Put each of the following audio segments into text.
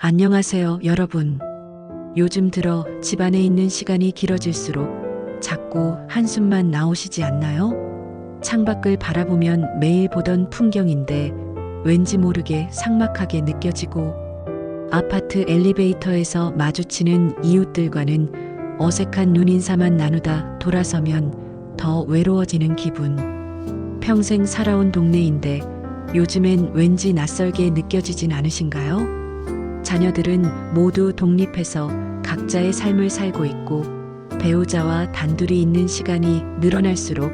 안녕하세요, 여러분. 요즘 들어 집안에 있는 시간이 길어질수록 자꾸 한숨만 나오시지 않나요? 창밖을 바라보면 매일 보던 풍경인데 왠지 모르게 삭막하게 느껴지고, 아파트 엘리베이터에서 마주치는 이웃들과는 어색한 눈인사만 나누다 돌아서면 더 외로워지는 기분. 평생 살아온 동네인데 요즘엔 왠지 낯설게 느껴지진 않으신가요? 자녀들은 모두 독립해서 각자의 삶을 살고 있고, 배우자와 단둘이 있는 시간이 늘어날수록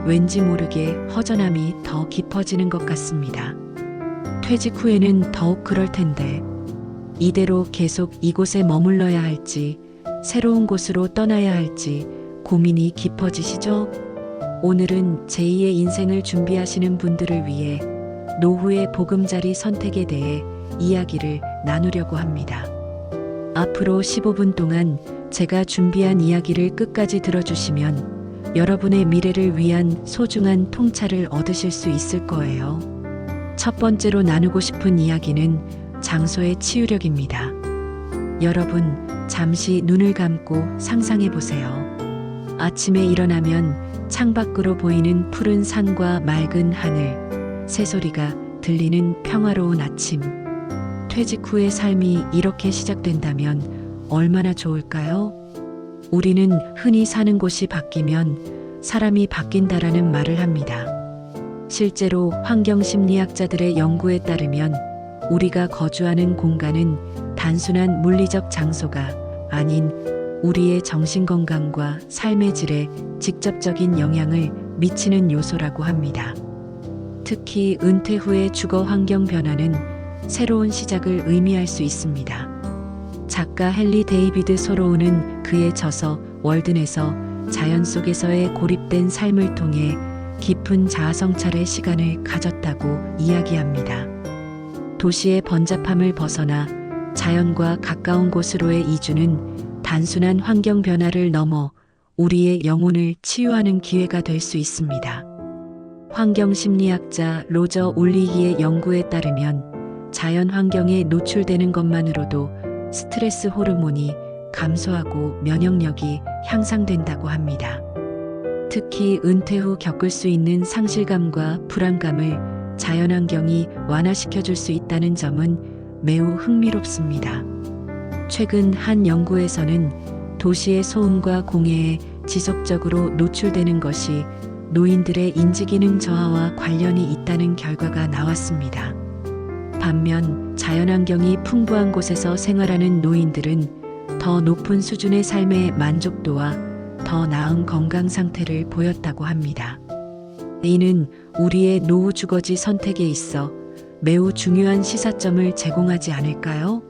왠지 모르게 허전함이 더 깊어지는 것 같습니다. 퇴직 후에는 더욱 그럴 텐데, 이대로 계속 이곳에 머물러야 할지 새로운 곳으로 떠나야 할지 고민이 깊어지시죠? 오늘은 제2의 인생을 준비하시는 분들을 위해 노후의 보금자리 선택에 대해 이야기를 나누려고 합니다. 앞으로 15분 동안 제가 준비한 이야기를 끝까지 들어주시면 여러분의 미래를 위한 소중한 통찰을 얻으실 수 있을 거예요. 첫 번째로 나누고 싶은 이야기는 장소의 치유력입니다. 여러분, 잠시 눈을 감고 상상해 보세요. 아침에 일어나면 창밖으로 보이는 푸른 산과 맑은 하늘, 새소리가 들리는 평화로운 아침. 퇴직 후의 삶이 이렇게 시작된다면 얼마나 좋을까요? 우리는 흔히 사는 곳이 바뀌면 사람이 바뀐다라는 말을 합니다. 실제로 환경심리학자들의 연구에 따르면 우리가 거주하는 공간은 단순한 물리적 장소가 아닌 우리의 정신건강과 삶의 질에 직접적인 영향을 미치는 요소라고 합니다. 특히 은퇴 후의 주거 환경 변화는 새로운 시작을 의미할 수 있습니다. 작가 헨리 데이비드 소로우는 그의 저서 월든에서 자연 속에서의 고립된 삶을 통해 깊은 자아성찰의 시간을 가졌다고 이야기합니다. 도시의 번잡함을 벗어나 자연과 가까운 곳으로의 이주는 단순한 환경 변화를 넘어 우리의 영혼을 치유하는 기회가 될 수 있습니다. 환경심리학자 로저 올리히의 연구에 따르면 자연 환경에 노출되는 것만으로도 스트레스 호르몬이 감소하고 면역력이 향상된다고 합니다. 특히 은퇴 후 겪을 수 있는 상실감과 불안감을 자연환경이 완화시켜줄 수 있다는 점은 매우 흥미롭습니다. 최근 한 연구에서는 도시의 소음과 공해에 지속적으로 노출되는 것이 노인들의 인지기능 저하와 관련이 있다는 결과가 나왔습니다. 반면 자연환경이 풍부한 곳에서 생활하는 노인들은 더 높은 수준의 삶의 만족도와 더 나은 건강 상태를 보였다고 합니다. 이는 우리의 노후 주거지 선택에 있어 매우 중요한 시사점을 제공하지 않을까요?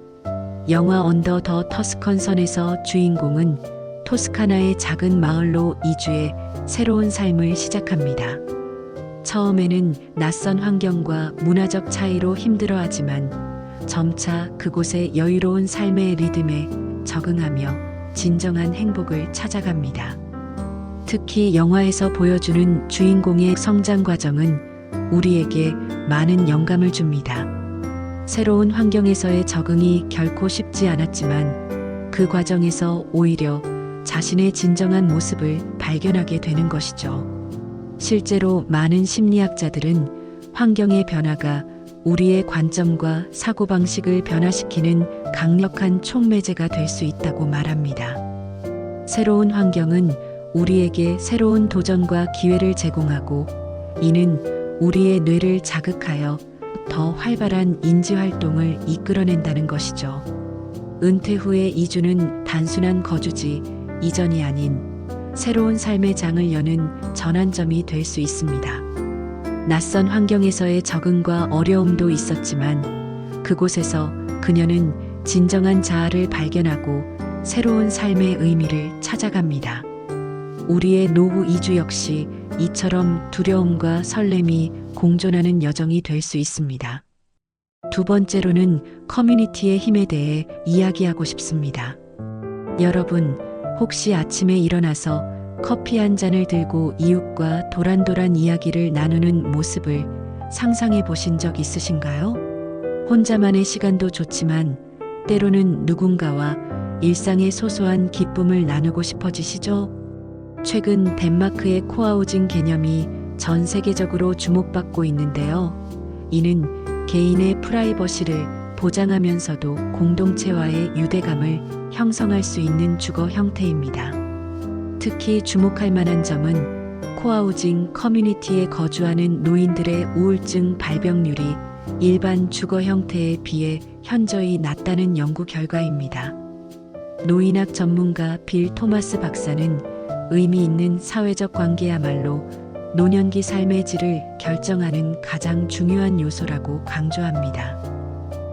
영화 언더 더 터스컨 선에서 주인공은 토스카나의 작은 마을로 이주해 새로운 삶을 시작합니다. 처음에는 낯선 환경과 문화적 차이로 힘들어하지만 점차 그곳의 여유로운 삶의 리듬에 적응하며 진정한 행복을 찾아갑니다. 특히 영화에서 보여주는 주인공의 성장 과정은 우리에게 많은 영감을 줍니다. 새로운 환경에서의 적응이 결코 쉽지 않았지만 그 과정에서 오히려 자신의 진정한 모습을 발견하게 되는 것이죠. 실제로 많은 심리학자들은 환경의 변화가 우리의 관점과 사고방식을 변화시키는 강력한 촉매제가 될 수 있다고 말합니다. 새로운 환경은 우리에게 새로운 도전과 기회를 제공하고, 이는 우리의 뇌를 자극하여 더 활발한 인지활동을 이끌어낸다는 것이죠. 은퇴 후의 이주는 단순한 거주지 이전이 아닌 새로운 삶의 장을 여는 전환점이 될 수 있습니다. 낯선 환경에서의 적응과 어려움도 있었지만 그곳에서 그녀는 진정한 자아를 발견하고 새로운 삶의 의미를 찾아갑니다. 우리의 노후 이주 역시 이처럼 두려움과 설렘이 공존하는 여정이 될 수 있습니다. 두 번째로는 커뮤니티의 힘에 대해 이야기하고 싶습니다. 여러분, 혹시 아침에 일어나서 커피 한 잔을 들고 이웃과 도란도란 이야기를 나누는 모습을 상상해 보신 적 있으신가요? 혼자만의 시간도 좋지만 때로는 누군가와 일상의 소소한 기쁨을 나누고 싶어지시죠? 최근 덴마크의 코하우징 개념이 전 세계적으로 주목받고 있는데요. 이는 개인의 프라이버시를 보장하면서도 공동체와의 유대감을 형성할 수 있는 주거 형태입니다. 특히 주목할 만한 점은 코하우징 커뮤니티에 거주하는 노인들의 우울증 발병률이 일반 주거 형태에 비해 현저히 낮다는 연구 결과입니다. 노인학 전문가 빌 토마스 박사는 의미 있는 사회적 관계야말로 노년기 삶의 질을 결정하는 가장 중요한 요소라고 강조합니다.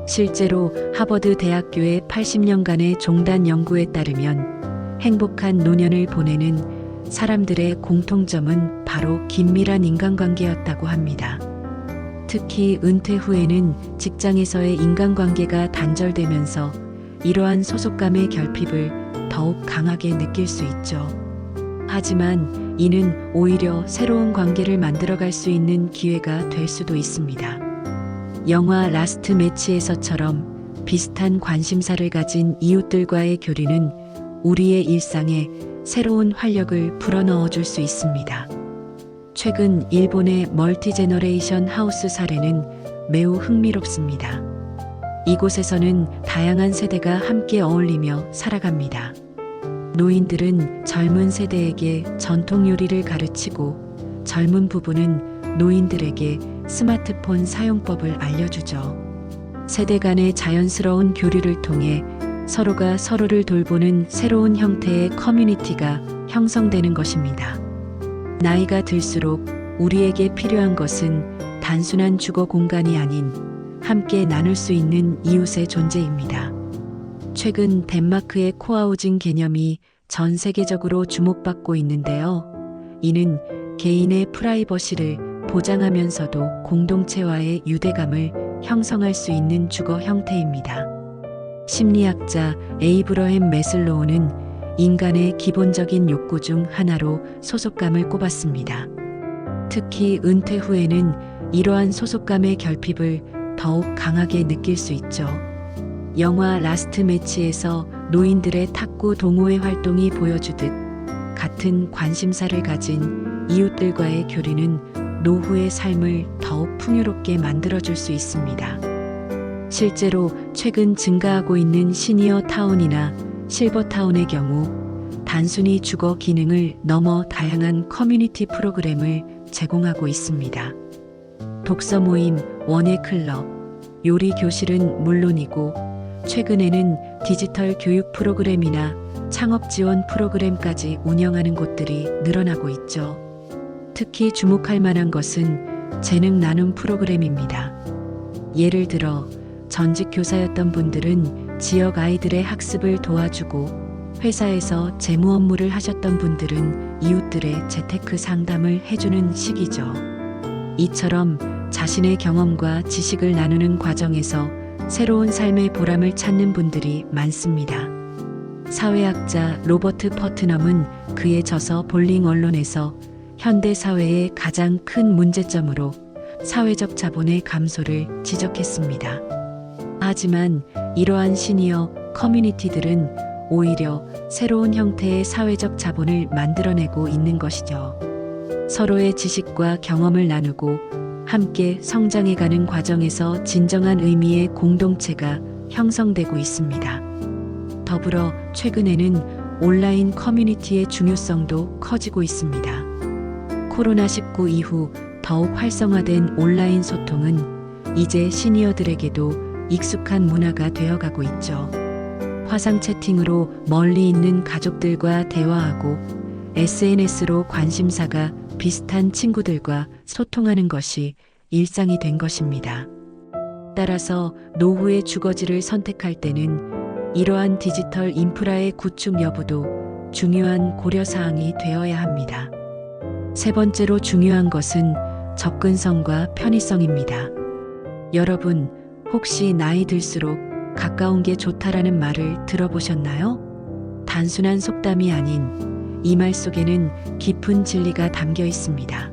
실제로 하버드 대학교의 80년간의 종단 연구에 따르면 행복한 노년을 보내는 사람들의 공통점은 바로 긴밀한 인간관계였다고 합니다. 특히 은퇴 후에는 직장에서의 인간관계가 단절되면서 이러한 소속감의 결핍을 더욱 강하게 느낄 수 있죠. 하지만 이는 오히려 새로운 관계를 만들어갈 수 있는 기회가 될 수도 있습니다. 영화 라스트 매치에서처럼 비슷한 관심사를 가진 이웃들과의 교류는 우리의 일상에 새로운 활력을 불어넣어 줄 수 있습니다. 최근 일본의 멀티제너레이션 하우스 사례는 매우 흥미롭습니다. 이곳에서는 다양한 세대가 함께 어울리며 살아갑니다. 노인들은 젊은 세대에게 전통 요리를 가르치고 젊은 부부는 노인들에게 스마트폰 사용법을 알려주죠. 세대 간의 자연스러운 교류를 통해 서로가 서로를 돌보는 새로운 형태의 커뮤니티가 형성되는 것입니다. 나이가 들수록 우리에게 필요한 것은 단순한 주거 공간이 아닌 함께 나눌 수 있는 이웃의 존재입니다. 최근 덴마크의 코하우징 개념이 전 세계적으로 주목받고 있는데요. 이는 개인의 프라이버시를 보장하면서도 공동체와의 유대감을 형성할 수 있는 주거 형태입니다. 심리학자 에이브러햄 매슬로우는 인간의 기본적인 욕구 중 하나로 소속감을 꼽았습니다. 특히 은퇴 후에는 이러한 소속감의 결핍을 더욱 강하게 느낄 수 있죠. 영화 라스트 매치에서 노인들의 탁구 동호회 활동이 보여주듯 같은 관심사를 가진 이웃들과의 교류는 노후의 삶을 더욱 풍요롭게 만들어줄 수 있습니다. 실제로 최근 증가하고 있는 시니어 타운이나 실버타운의 경우 단순히 주거 기능을 넘어 다양한 커뮤니티 프로그램을 제공하고 있습니다. 독서 모임, 원예 클럽, 요리 교실은 물론이고 최근에는 디지털 교육 프로그램이나 창업 지원 프로그램까지 운영하는 곳들이 늘어나고 있죠. 특히 주목할 만한 것은 재능 나눔 프로그램입니다. 예를 들어 전직 교사였던 분들은 지역 아이들의 학습을 도와주고 회사에서 재무 업무를 하셨던 분들은 이웃들의 재테크 상담을 해주는 시기죠. 이처럼 자신의 경험과 지식을 나누는 과정에서 새로운 삶의 보람을 찾는 분들이 많습니다. 사회학자 로버트 퍼트넘은 그의 저서 볼링 언론에서 현대 사회의 가장 큰 문제점으로 사회적 자본의 감소를 지적했습니다. 하지만 이러한 시니어 커뮤니티들은 오히려 새로운 형태의 사회적 자본을 만들어내고 있는 것이죠. 서로의 지식과 경험을 나누고 함께 성장해가는 과정에서 진정한 의미의 공동체가 형성되고 있습니다. 더불어 최근에는 온라인 커뮤니티의 중요성도 커지고 있습니다. 코로나19 이후 더욱 활성화된 온라인 소통은 이제 시니어들에게도 익숙한 문화가 되어가고 있죠. 화상 채팅으로 멀리 있는 가족들과 대화하고 SNS로 관심사가 비슷한 친구들과 소통하는 것이 일상이 된 것입니다. 따라서 노후의 주거지를 선택할 때는 이러한 디지털 인프라의 구축 여부도 중요한 고려사항이 되어야 합니다. 세 번째로 중요한 것은 접근성과 편의성입니다. 여러분, 혹시 나이 들수록 가까운 게 좋다라는 말을 들어보셨나요? 단순한 속담이 아닌 이 말 속에는 깊은 진리가 담겨 있습니다.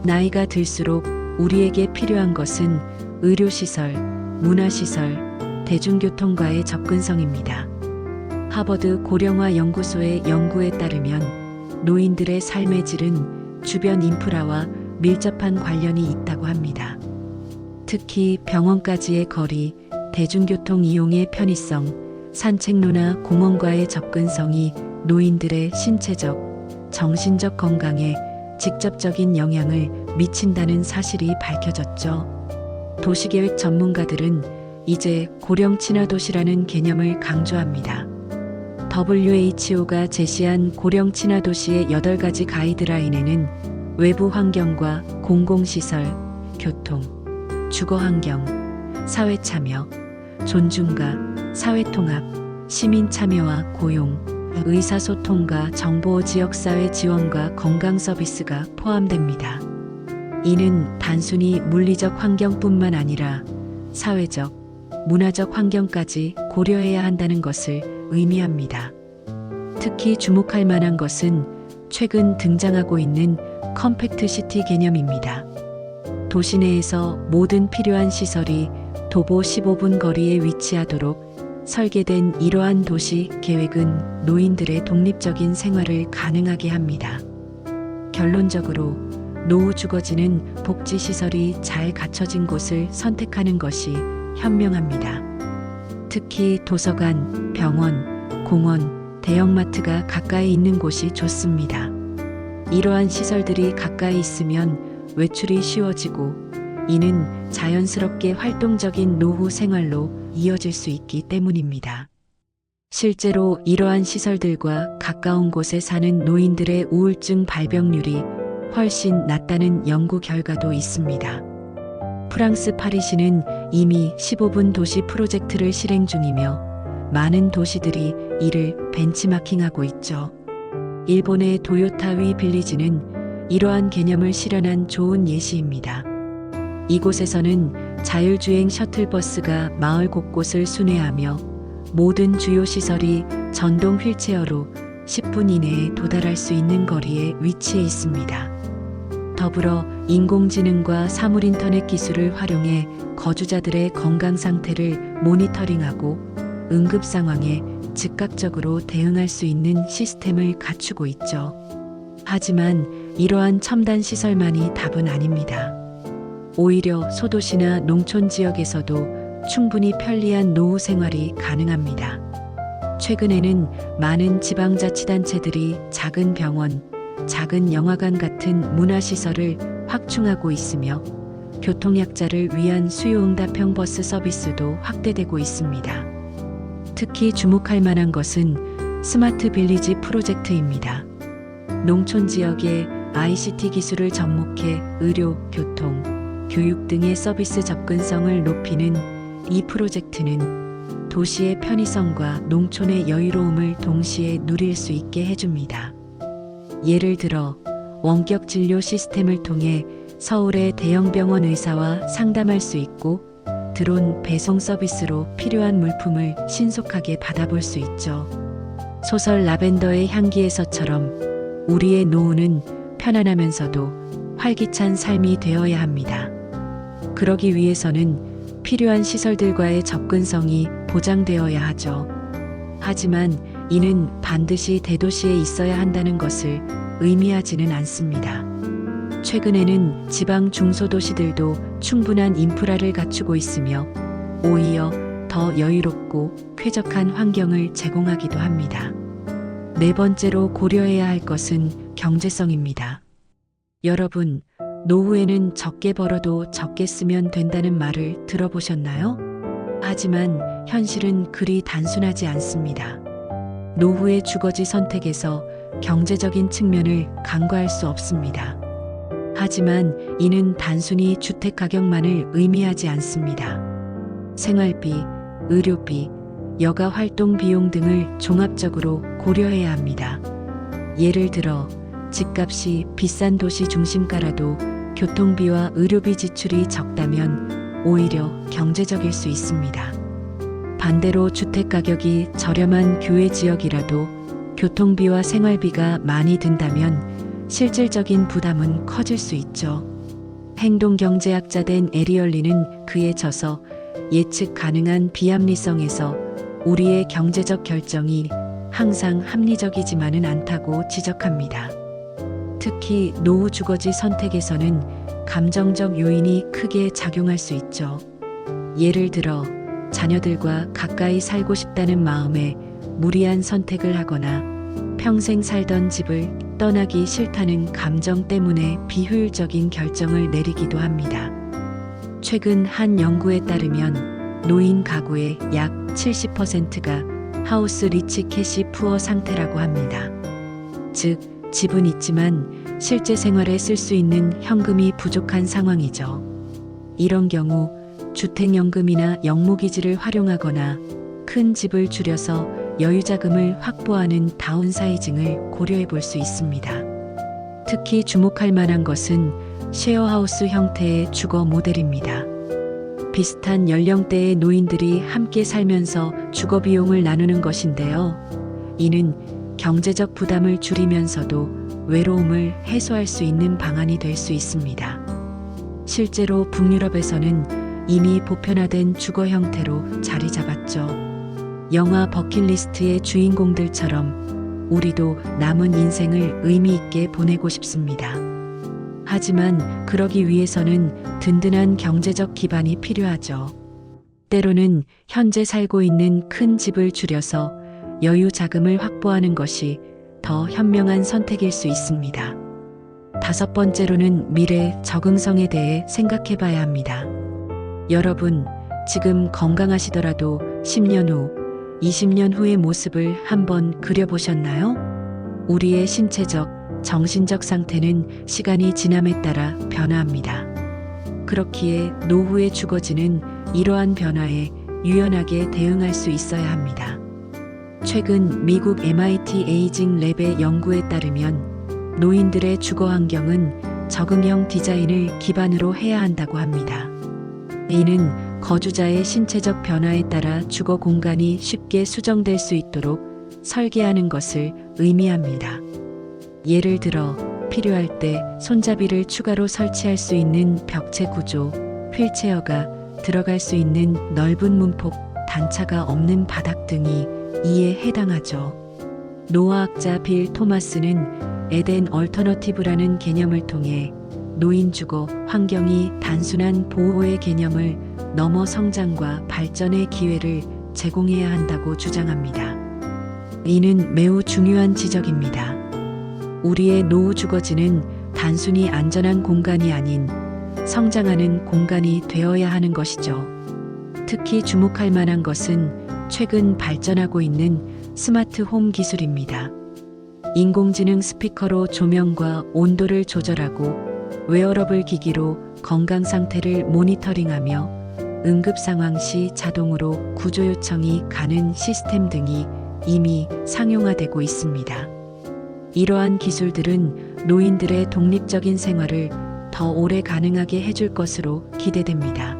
나이가 들수록 우리에게 필요한 것은 의료시설, 문화시설, 대중교통과의 접근성입니다. 하버드 고령화 연구소의 연구에 따르면 노인들의 삶의 질은 주변 인프라와 밀접한 관련이 있다고 합니다. 특히 병원까지의 거리, 대중교통 이용의 편의성, 산책로나 공원과의 접근성이 노인들의 신체적, 정신적 건강에 직접적인 영향을 미친다는 사실이 밝혀졌죠. 도시계획 전문가들은 이제 고령 친화 도시라는 개념을 강조합니다. WHO가 제시한 고령 친화 도시의 8가지 가이드라인에는 외부 환경과 공공시설, 교통, 주거 환경, 사회 참여, 존중과 사회 통합, 시민 참여와 고용, 의사소통과 정보 지역사회 지원과 건강 서비스가 포함됩니다. 이는 단순히 물리적 환경뿐만 아니라 사회적, 문화적 환경까지 고려해야 한다는 것을 의미합니다. 특히 주목할 만한 것은 최근 등장하고 있는 컴팩트 시티 개념입니다. 도시 내에서 모든 필요한 시설이 도보 15분 거리에 위치하도록 설계된 이러한 도시 계획은 노인들의 독립적인 생활을 가능하게 합니다. 결론적으로 노후 주거지는 복지시설이 잘 갖춰진 곳을 선택하는 것이 현명합니다. 특히 도서관, 병원, 공원, 대형마트가 가까이 있는 곳이 좋습니다. 이러한 시설들이 가까이 있으면 외출이 쉬워지고 이는 자연스럽게 활동적인 노후 생활로 이어질 수 있기 때문입니다. 실제로 이러한 시설들과 가까운 곳에 사는 노인들의 우울증 발병률이 훨씬 낮다는 연구 결과도 있습니다. 프랑스 파리시는 이미 15분 도시 프로젝트를 실행 중이며 많은 도시들이 이를 벤치마킹하고 있죠. 일본의 도요타위 빌리지는 이러한 개념을 실현한 좋은 예시입니다. 이곳에서는 자율주행 셔틀버스가 마을 곳곳을 순회하며 모든 주요 시설이 전동 휠체어로 10분 이내에 도달할 수 있는 거리에 위치해 있습니다. 더불어 인공지능과 사물인터넷 기술을 활용해 거주자들의 건강 상태를 모니터링하고 응급 상황에 즉각적으로 대응할 수 있는 시스템을 갖추고 있죠. 하지만 이러한 첨단 시설만이 답은 아닙니다. 오히려 소도시나 농촌 지역에서도 충분히 편리한 노후 생활이 가능합니다. 최근에는 많은 지방자치단체들이 작은 병원, 작은 영화관 같은 문화시설을 확충하고 있으며 교통약자를 위한 수요응답형 버스 서비스도 확대되고 있습니다. 특히 주목할 만한 것은 스마트 빌리지 프로젝트입니다. 농촌 지역에 ICT 기술을 접목해 의료, 교통, 교육 등의 서비스 접근성을 높이는 이 프로젝트는 도시의 편의성과 농촌의 여유로움을 동시에 누릴 수 있게 해줍니다. 예를 들어 원격 진료 시스템을 통해 서울의 대형 병원 의사와 상담할 수 있고 드론 배송 서비스로 필요한 물품을 신속하게 받아볼 수 있죠. 소설 라벤더의 향기에서처럼 우리의 노후는 편안하면서도 활기찬 삶이 되어야 합니다. 그러기 위해서는 필요한 시설들과의 접근성이 보장되어야 하죠. 하지만 이는 반드시 대도시에 있어야 한다는 것을 의미하지는 않습니다. 최근에는 지방 중소도시들도 충분한 인프라를 갖추고 있으며 오히려 더 여유롭고 쾌적한 환경을 제공하기도 합니다. 네 번째로 고려해야 할 것은 경제성입니다. 여러분, 노후에는 적게 벌어도 적게 쓰면 된다는 말을 들어보셨나요? 하지만 현실은 그리 단순하지 않습니다. 노후의 주거지 선택에서 경제적인 측면을 간과할 수 없습니다. 하지만 이는 단순히 주택 가격만을 의미하지 않습니다. 생활비, 의료비, 여가 활동 비용 등을 종합적으로 고려해야 합니다. 예를 들어 집값이 비싼 도시 중심가라도 교통비와 의료비 지출이 적다면 오히려 경제적일 수 있습니다. 반대로 주택 가격이 저렴한 교외 지역이라도 교통비와 생활비가 많이 든다면 실질적인 부담은 커질 수 있죠. 행동경제학자 된 에리얼리는 그에 져서 예측 가능한 비합리성에서 우리의 경제적 결정이 항상 합리적이지만은 않다고 지적합니다. 특히 노후 주거지 선택에서는 감정적 요인이 크게 작용할 수 있죠. 예를 들어 자녀들과 가까이 살고 싶다는 마음에 무리한 선택을 하거나 평생 살던 집을 떠나기 싫다는 감정 때문에 비효율적인 결정을 내리기도 합니다. 최근 한 연구에 따르면 노인 가구의 약 70%가 하우스 리치 캐시 푸어 상태라고 합니다. 즉, 집은 있지만 실제 생활에 쓸 수 있는 현금이 부족한 상황이죠. 이런 경우 주택연금이나 영모기지를 활용하거나 큰 집을 줄여서 여유자금을 확보하는 다운사이징을 고려해 볼 수 있습니다. 특히 주목할 만한 것은 쉐어하우스 형태의 주거 모델입니다. 비슷한 연령대의 노인들이 함께 살면서 주거 비용을 나누는 것인데요. 이는 경제적 부담을 줄이면서도 외로움을 해소할 수 있는 방안이 될 수 있습니다. 실제로 북유럽에서는 이미 보편화된 주거 형태로 자리 잡았죠. 영화 버킷리스트의 주인공들처럼 우리도 남은 인생을 의미 있게 보내고 싶습니다. 하지만 그러기 위해서는 든든한 경제적 기반이 필요하죠. 때로는 현재 살고 있는 큰 집을 줄여서 여유 자금을 확보하는 것이 더 현명한 선택일 수 있습니다. 다섯 번째로는 미래 적응성에 대해 생각해 봐야 합니다. 여러분, 지금 건강하시더라도 10년 후, 20년 후의 모습을 한번 그려보셨나요? 우리의 신체적, 정신적 상태는 시간이 지남에 따라 변화합니다. 그렇기에 노후의 주거지는 이러한 변화에 유연하게 대응할 수 있어야 합니다. 최근 미국 MIT 에이징 랩의 연구에 따르면 노인들의 주거 환경은 적응형 디자인을 기반으로 해야 한다고 합니다. 이는 거주자의 신체적 변화에 따라 주거 공간이 쉽게 수정될 수 있도록 설계하는 것을 의미합니다. 예를 들어 필요할 때 손잡이를 추가로 설치할 수 있는 벽체 구조, 휠체어가 들어갈 수 있는 넓은 문폭, 단차가 없는 바닥 등이 이에 해당하죠. 노화학자 빌 토마스는 에덴 얼터너티브라는 개념을 통해 노인 주거 환경이 단순한 보호의 개념을 넘어 성장과 발전의 기회를 제공해야 한다고 주장합니다. 이는 매우 중요한 지적입니다. 우리의 노후 주거지는 단순히 안전한 공간이 아닌 성장하는 공간이 되어야 하는 것이죠. 특히 주목할 만한 것은 최근 발전하고 있는 스마트 홈 기술입니다. 인공지능 스피커로 조명과 온도를 조절하고 웨어러블 기기로 건강 상태를 모니터링하며 응급 상황 시 자동으로 구조 요청이 가는 시스템 등이 이미 상용화되고 있습니다. 이러한 기술들은 노인들의 독립적인 생활을 더 오래 가능하게 해줄 것으로 기대됩니다.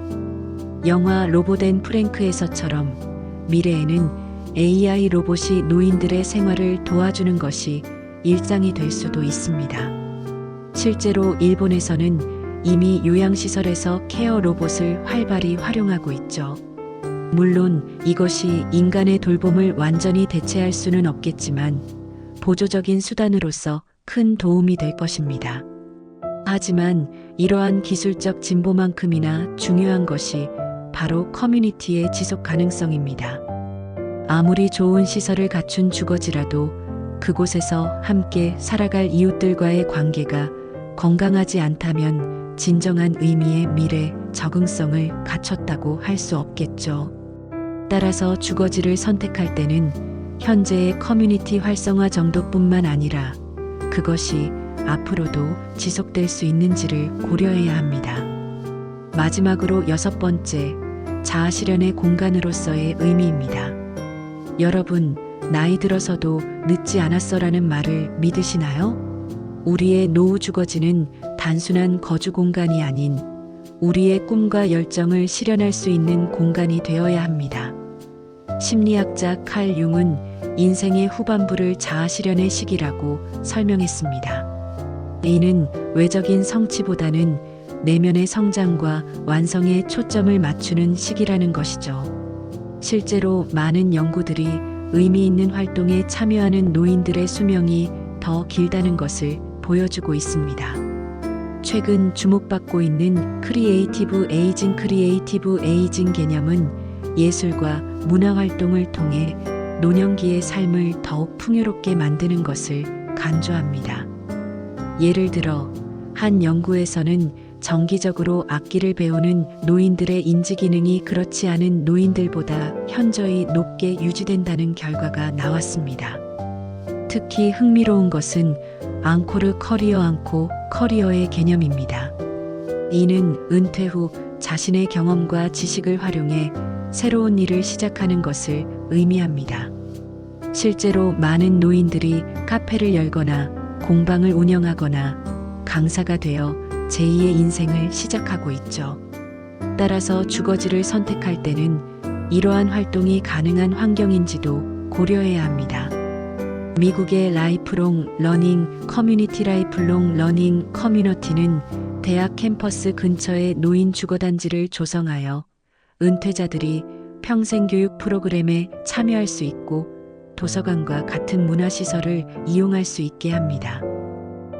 영화 로봇 앤 프랭크에서처럼 미래에는 AI 로봇이 노인들의 생활을 도와주는 것이 일상이 될 수도 있습니다. 실제로 일본에서는 이미 요양시설에서 케어 로봇을 활발히 활용하고 있죠. 물론 이것이 인간의 돌봄을 완전히 대체할 수는 없겠지만 보조적인 수단으로서 큰 도움이 될 것입니다. 하지만 이러한 기술적 진보만큼이나 중요한 것이 바로 커뮤니티의 지속 가능성입니다. 아무리 좋은 시설을 갖춘 주거지라도 그곳에서 함께 살아갈 이웃들과의 관계가 건강하지 않다면 진정한 의미의 미래 적응성을 갖췄다고 할 수 없겠죠. 따라서 주거지를 선택할 때는 현재의 커뮤니티 활성화 정도뿐만 아니라 그것이 앞으로도 지속될 수 있는지를 고려해야 합니다. 마지막으로 여섯 번째, 자아 실현의 공간으로서의 의미입니다. 여러분, 나이 들어서도 늦지 않았어라는 말을 믿으시나요? 우리의 노후 주거지는 단순한 거주 공간이 아닌 우리의 꿈과 열정을 실현할 수 있는 공간이 되어야 합니다. 심리학자 칼 융은 인생의 후반부를 자아 실현의 시기라고 설명했습니다. 이는 외적인 성취보다는 내면의 성장과 완성에 초점을 맞추는 시기라는 것이죠. 실제로 많은 연구들이 의미 있는 활동에 참여하는 노인들의 수명이 더 길다는 것을 보여주고 있습니다. 최근 주목받고 있는 크리에이티브 에이징 개념은 예술과 문화 활동을 통해 노년기의 삶을 더욱 풍요롭게 만드는 것을 강조합니다. 예를 들어 한 연구에서는 정기적으로 악기를 배우는 노인들의 인지 기능이 그렇지 않은 노인들보다 현저히 높게 유지된다는 결과가 나왔습니다. 특히 흥미로운 것은 앙코르 커리어의 개념입니다. 이는 은퇴 후 자신의 경험과 지식을 활용해 새로운 일을 시작하는 것을 의미합니다. 실제로 많은 노인들이 카페를 열거나 공방을 운영하거나 강사가 되어 제2의 인생을 시작하고 있죠. 따라서 주거지를 선택할 때는 이러한 활동이 가능한 환경인지도 고려해야 합니다. 미국의 라이프롱 러닝 커뮤니티는 대학 캠퍼스 근처에 노인 주거단지를 조성하여 은퇴자들이 평생교육 프로그램에 참여할 수 있고 도서관과 같은 문화시설을 이용할 수 있게 합니다.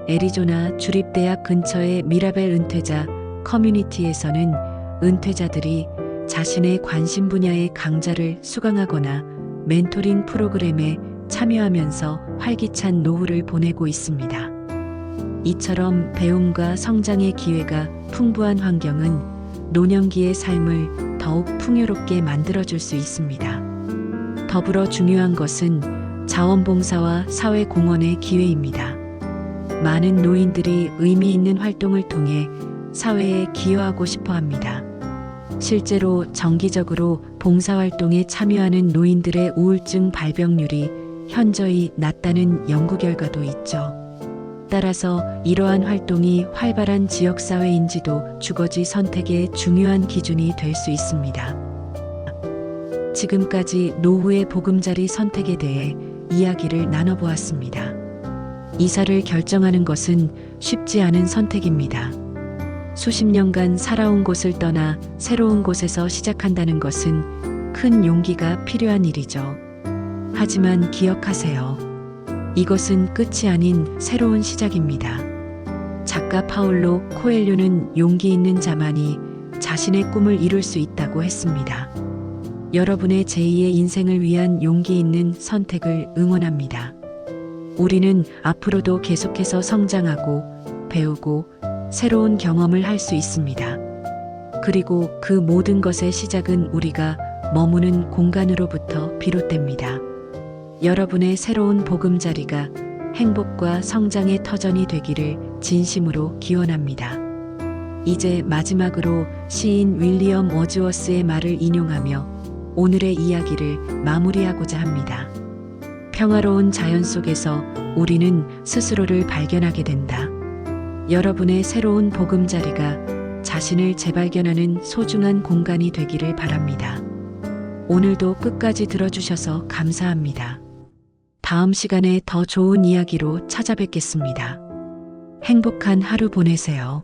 애리조나 주립대학 근처의 미라벨 은퇴자 커뮤니티에서는 은퇴자들이 자신의 관심 분야의 강좌를 수강하거나 멘토링 프로그램에 참여하면서 활기찬 노후를 보내고 있습니다. 이처럼 배움과 성장의 기회가 풍부한 환경은 노년기의 삶을 더욱 풍요롭게 만들어줄 수 있습니다. 더불어 중요한 것은 자원봉사와 사회공헌의 기회입니다. 많은 노인들이 의미 있는 활동을 통해 사회에 기여하고 싶어 합니다. 실제로 정기적으로 봉사활동에 참여하는 노인들의 우울증 발병률이 현저히 낮다는 연구 결과도 있죠. 따라서 이러한 활동이 활발한 지역사회인지도 주거지 선택의 중요한 기준이 될 수 있습니다. 지금까지 노후의 보금자리 선택에 대해 이야기를 나눠보았습니다. 이사를 결정하는 것은 쉽지 않은 선택입니다. 수십 년간 살아온 곳을 떠나 새로운 곳에서 시작한다는 것은 큰 용기가 필요한 일이죠. 하지만 기억하세요. 이것은 끝이 아닌 새로운 시작입니다. 작가 파울로 코엘료는 용기 있는 자만이 자신의 꿈을 이룰 수 있다고 했습니다. 여러분의 제2의 인생을 위한 용기 있는 선택을 응원합니다. 우리는 앞으로도 계속해서 성장하고 배우고 새로운 경험을 할 수 있습니다. 그리고 그 모든 것의 시작은 우리가 머무는 공간으로부터 비롯됩니다. 여러분의 새로운 보금자리가 행복과 성장의 터전이 되기를 진심으로 기원합니다. 이제 마지막으로 시인 윌리엄 워즈워스의 말을 인용하며 오늘의 이야기를 마무리하고자 합니다. 평화로운 자연 속에서 우리는 스스로를 발견하게 된다. 여러분의 새로운 보금자리가 자신을 재발견하는 소중한 공간이 되기를 바랍니다. 오늘도 끝까지 들어주셔서 감사합니다. 다음 시간에 더 좋은 이야기로 찾아뵙겠습니다. 행복한 하루 보내세요.